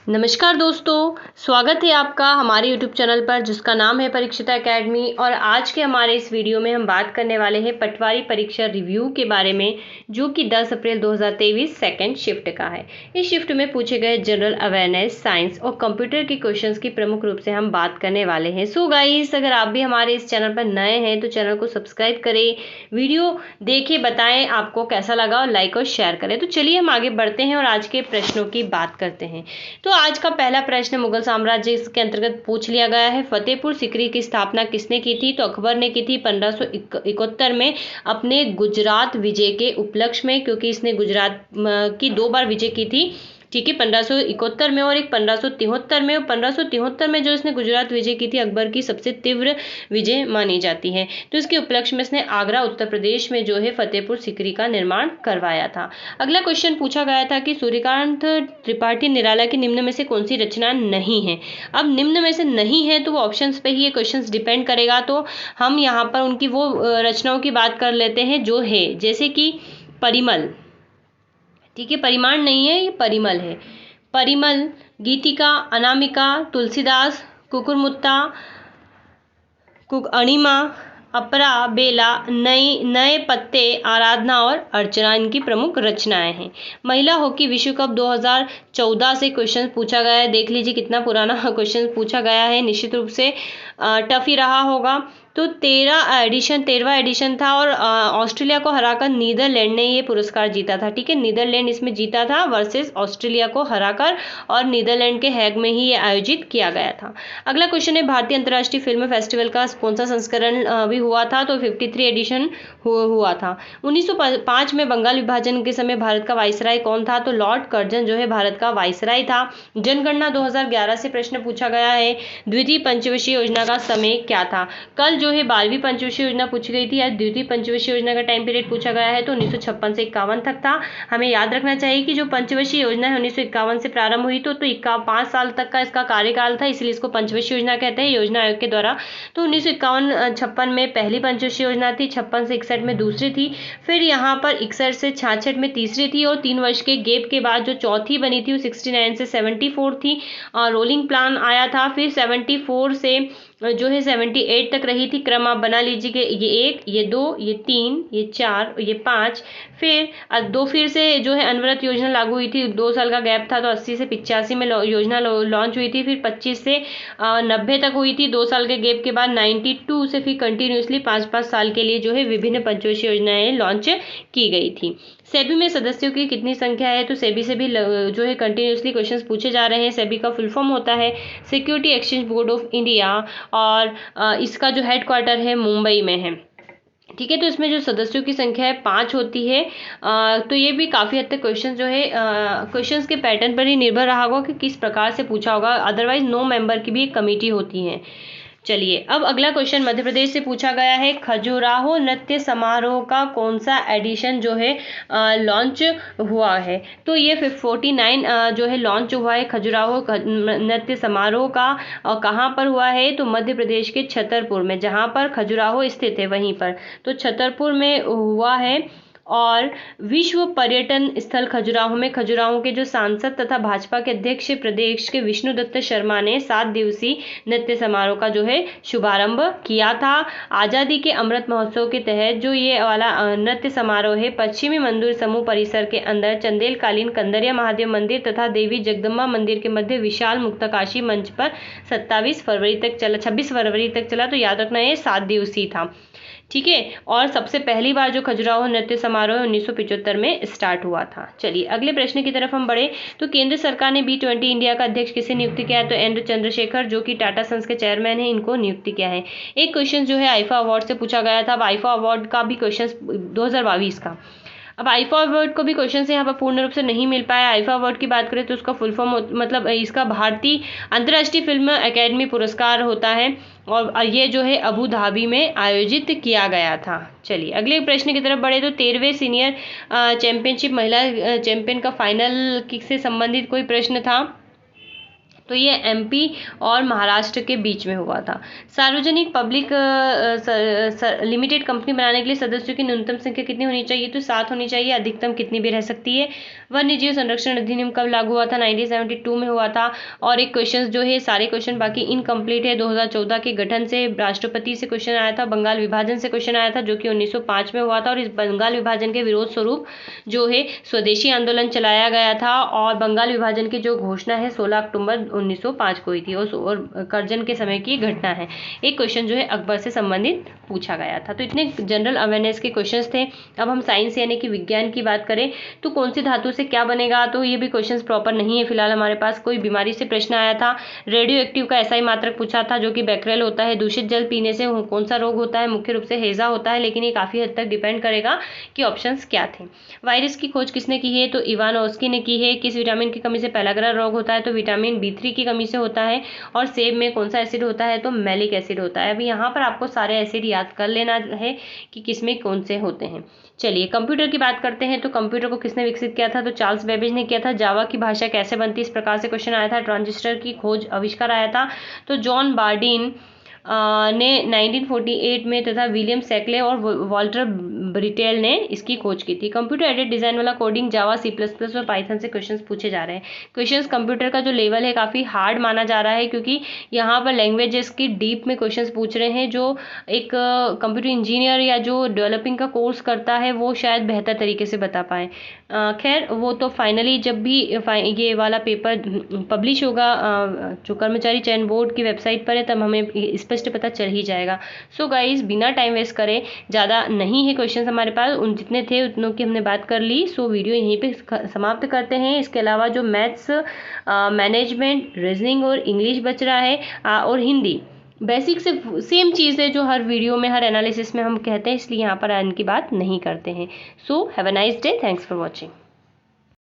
नमस्कार दोस्तों, स्वागत है आपका हमारे यूट्यूब चैनल पर जिसका नाम है परीक्षिता एकेडमी। और आज के हमारे इस वीडियो में हम बात करने वाले हैं पटवारी परीक्षा रिव्यू के बारे में, जो कि 10 अप्रैल 2023 सेकेंड शिफ्ट का है। इस शिफ्ट में पूछे गए जनरल अवेयरनेस, साइंस और कंप्यूटर के क्वेश्चंस की प्रमुख रूप से हम बात करने वाले हैं। सो गाइस, अगर आप भी हमारे इस चैनल पर नए हैं तो चैनल को सब्सक्राइब करें, वीडियो देखें, बताएं आपको कैसा लगा और लाइक और शेयर करें। तो चलिए हम आगे बढ़ते हैं और आज के प्रश्नों की बात करते हैं। तो आज का पहला प्रश्न मुगल साम्राज्य के अंतर्गत पूछ लिया गया है। फतेहपुर सीकरी की स्थापना किसने की थी? तो अकबर ने की थी 1571 में अपने गुजरात विजय के उपलक्ष्य में, क्योंकि इसने गुजरात की 2 बार विजय की थी। ठीक है, 1571 में और एक 1573 में। और 1573 में जो इसने गुजरात विजय की थी, अकबर की सबसे तीव्र विजय मानी जाती है। तो इसके उपलक्ष्य में इसने आगरा उत्तर प्रदेश में जो है फतेहपुर सीकरी का निर्माण करवाया था। अगला क्वेश्चन पूछा गया था कि सूर्यकांत त्रिपाठी निराला की निम्न में से कौन सी रचना नहीं है? अब निम्न में से नहीं है तो वो ऑप्शंस पे ही ये क्वेश्चन डिपेंड करेगा। तो हम यहाँ पर उनकी वो रचनाओं की बात कर लेते हैं जो है, जैसे कि परिमल। ठीक है, परिमाण नहीं है, ये परिमल है। परिमल, गीतिका, अनामिका, तुलसीदास, कुकुरमुत्ता, अणिमा, अपरा, बेला, नए पत्ते, आराधना और अर्चना इनकी प्रमुख रचनाएं हैं। महिला हॉकी विश्व कप 2014 से क्वेश्चन पूछा गया है। देख लीजिए कितना पुराना क्वेश्चन पूछा गया है, निश्चित रूप से टफ ही रहा होगा। तो 13वां एडिशन था और ऑस्ट्रेलिया को हराकर नीदरलैंड ने ये पुरस्कार जीता था। ठीक है, नीदरलैंड इसमें जीता था वर्सेस ऑस्ट्रेलिया को हराकर, और नीदरलैंड के हैग में ही ये आयोजित किया गया था। अगला क्वेश्चन है, भारतीय अंतर्राष्ट्रीय फिल्म फेस्टिवल का कौन सा संस्करण भी हुआ था? तो 53 एडिशन हुआ था। 1905 में बंगाल विभाजन के समय भारत का वाइसराय कौन था? तो लॉर्ड कर्जन जो है भारत का वाइसराय था। जनगणना 2011 से प्रश्न पूछा गया है। द्वितीय पंचवर्षीय योजना का समय क्या था? कल जो है 12वीं पंचवर्षीय योजना पूछी गई थी। आज द्वितीय पंचवर्षीय योजना का टाइम पीरियड पूछा गया है, तो 1956 से 51 तक था। हमें याद रखना चाहिए कि जो पंचवर्षीय योजना है 1951 से प्रारंभ हुई, तो 5 साल तक का इसका कार्यकाल था, इसलिए इसको पंचवर्षीय योजना कहते हैं योजना आयोग के द्वारा। तो 1951-56 में पहली पंचवर्षीय योजना थी, 56 से 61 में दूसरी थी, फिर यहाँ पर 61 से 66 में तीसरी थी, और 3 वर्ष के गैप के बाद जो चौथी बनी थी वो 69 से 74 थी। रोलिंग प्लान आया था, फिर 74 से जो है 78 तक रही थी। क्रम आप बना लीजिए कि ये 1, ये 2, ये 3, ये 4, ये 5, फिर 2 फिर से जो है अनवरत योजना लागू हुई थी। 2 साल का गैप था, तो 80 से 85 में योजना लॉन्च हुई थी, फिर 25 से 90 तक हुई थी 2 साल के गैप के बाद। 92 से फिर कंटिन्यूसली 5-5 साल के लिए जो है विभिन्न पंचवर्षीय योजनाएं लॉन्च की गई थी। सेबी में सदस्यों की कितनी संख्या है? तो सेबी से भी जो है कंटिन्यूसली क्वेश्चंस पूछे जा रहे हैं। सेबी का फुल फॉर्म होता है security exchange board of India, और इसका जो हेडक्वार्टर है मुंबई में है। ठीक है, तो इसमें जो सदस्यों की संख्या है 5 होती है। तो ये भी काफ़ी हद तक क्वेश्चन जो है क्वेश्चंस के पैटर्न पर ही निर्भर रहा होगा कि किस प्रकार से पूछा होगा, अदरवाइज 9 मेंबर की भी एक कमेटी होती है। चलिए, अब अगला क्वेश्चन मध्य प्रदेश से पूछा गया है। खजुराहो नृत्य समारोह का कौन सा एडिशन जो है लॉन्च हुआ है? तो ये 49 जो है लॉन्च हुआ है खजुराहो नृत्य समारोह का। और कहाँ पर हुआ है? तो मध्य प्रदेश के छतरपुर में, जहाँ पर खजुराहो स्थित है वहीं पर, तो छतरपुर में हुआ है। और विश्व पर्यटन स्थल खजुराहो में खजुराहो के जो सांसद तथा भाजपा के अध्यक्ष प्रदेश के विष्णुदत्त शर्मा ने 7 दिवसीय नृत्य समारोह का जो है शुभारंभ किया था। आज़ादी के अमृत महोत्सव के तहत जो ये वाला नृत्य समारोह है, पश्चिमी मंदिर समूह परिसर के अंदर चंदेलकालीन कंदरिया महादेव मंदिर तथा देवी जगदम्बा मंदिर के मध्य विशाल मुक्ताकाशी मंच पर 26 फरवरी तक चला। तो याद रखना ये 7 दिवसीय था। ठीक है, और सबसे पहली बार जो खजुराहो नृत्य समारोह 1975 में स्टार्ट हुआ था। चलिए अगले प्रश्न की तरफ हम बढ़े। तो केंद्र सरकार ने B20 इंडिया का अध्यक्ष किसे नियुक्त किया है? तो एन चंद्रशेखर, जो कि टाटा सन्स के चेयरमैन है, इनको नियुक्त किया है। एक क्वेश्चन जो है आईफा अवार्ड से पूछा गया था। अब आईफा अवार्ड का भी क्वेश्चन 2022 का, अब आईफा अवार्ड को भी क्वेश्चन से यहाँ पर पूर्ण रूप से नहीं मिल पाया। आईफा अवार्ड की बात करें तो उसका फुल फॉर्म मतलब इसका भारतीय अंतर्राष्ट्रीय फिल्म अकेडमी पुरस्कार होता है, और ये जो है अबू धाबी में आयोजित किया गया था। चलिए अगले प्रश्न की तरफ बढ़े। तो 13वें सीनियर चैंपियनशिप महिला चैंपियन का फाइनल से संबंधित कोई प्रश्न था? तो ये MP और महाराष्ट्र के बीच में हुआ था। सार्वजनिक पब्लिक लिमिटेड कंपनी बनाने के लिए सदस्यों की न्यूनतम संख्या कितनी होनी चाहिए? तो 7 होनी चाहिए, अधिकतम कितनी भी रह सकती है? वन्य जीव संरक्षण अधिनियम कब लागू हुआ था? 1972 में हुआ था। और एक क्वेश्चन जो है, सारे क्वेश्चन बाकी इनकम्प्लीट है, 2014 के गठन से राष्ट्रपति से क्वेश्चन आया था, बंगाल विभाजन से क्वेश्चन आया था जो कि 1905 में हुआ था। और इस बंगाल विभाजन के विरोध स्वरूप जो है स्वदेशी आंदोलन चलाया गया था, और बंगाल विभाजन की जो घोषणा है 16 अक्टूबर 1905 को हुई थी, और करजन के समय की घटना है। एक क्वेश्चन जो है अकबर से संबंधित पूछा गया था। तो इतने जनरल अवेयरनेस के क्वेश्चंस थे। अब हम साइंस यानी कि विज्ञान की बात करें तो कौन सी धातु से क्या बनेगा, तो ये भी क्वेश्चंस प्रॉपर नहीं है फिलहाल हमारे पास। कोई बीमारी से प्रश्न आया था, रेडियो एक्टिव का एसआई मात्रक पूछा था जो कि बैक्टेरियल होता है। दूषित जल पीने से कौन सा रोग होता है? मुख्य रूप से हैजा होता है, लेकिन ये काफी हद तक डिपेंड करेगा कि ऑप्शंस क्या थे। वायरस की खोज किसने की है? तो इवानोव्स्की ने की है। किस विटामिन की कमी से पेलाग्रा रोग होता है? तो विटामिन B3 की कमी से होता है। और सेब में कौन सा एसिड होता है? तो मैलिक एसिड होता है। अभी यहाँ पर आपको सारे एसिड याद कर लेना है कि किसमें कौन से होते हैं। चलिए कंप्यूटर की बात करते हैं। तो कंप्यूटर को किसने विकसित किया था? तो चार्ल्स बेबेज ने किया था। जावा की भाषा कैसे बनती, इस प्रकार से क्वेश्चन आया था। ट्रांजिस्टर की खोज आविष्कार आया था तो जॉन बार्डीन ने 1948 में, तथा विलियम सैकले और वॉल्टर ब्रिटेल ने इसकी खोज की थी। कंप्यूटर एडेड डिजाइन वाला कोडिंग जावा, C++ और पाइथन से क्वेश्चंस पूछे जा रहे हैं। क्वेश्चंस कंप्यूटर का जो लेवल है काफ़ी हार्ड माना जा रहा है, क्योंकि यहाँ पर लैंग्वेजेस की डीप में क्वेश्चंस पूछ रहे हैं। जो एक कंप्यूटर इंजीनियर या जो डेवलपिंग का कोर्स करता है वो शायद बेहतर तरीके से बता पाए। खैर वो तो फाइनली जब भी ये वाला पेपर पब्लिश होगा जो कर्मचारी चयन बोर्ड की वेबसाइट पर है, तब हमें स्पष्ट पता चल ही जाएगा। सो गाइज बिना टाइम वेस्ट करे, ज़्यादा नहीं है क्वेश्चन हमारे पास, उन जितने थे उतनों की हमने बात कर ली। सो वीडियो यहीं पे समाप्त करते हैं। इसके अलावा जो मैथ्स, मैनेजमेंट, रीजनिंग और इंग्लिश बच रहा है, और हिंदी बेसिक से सेम चीज़ है जो हर वीडियो में, हर एनालिसिस में हम कहते हैं, इसलिए यहाँ पर इनकी बात नहीं करते हैं। So have a nice day, thanks for watching.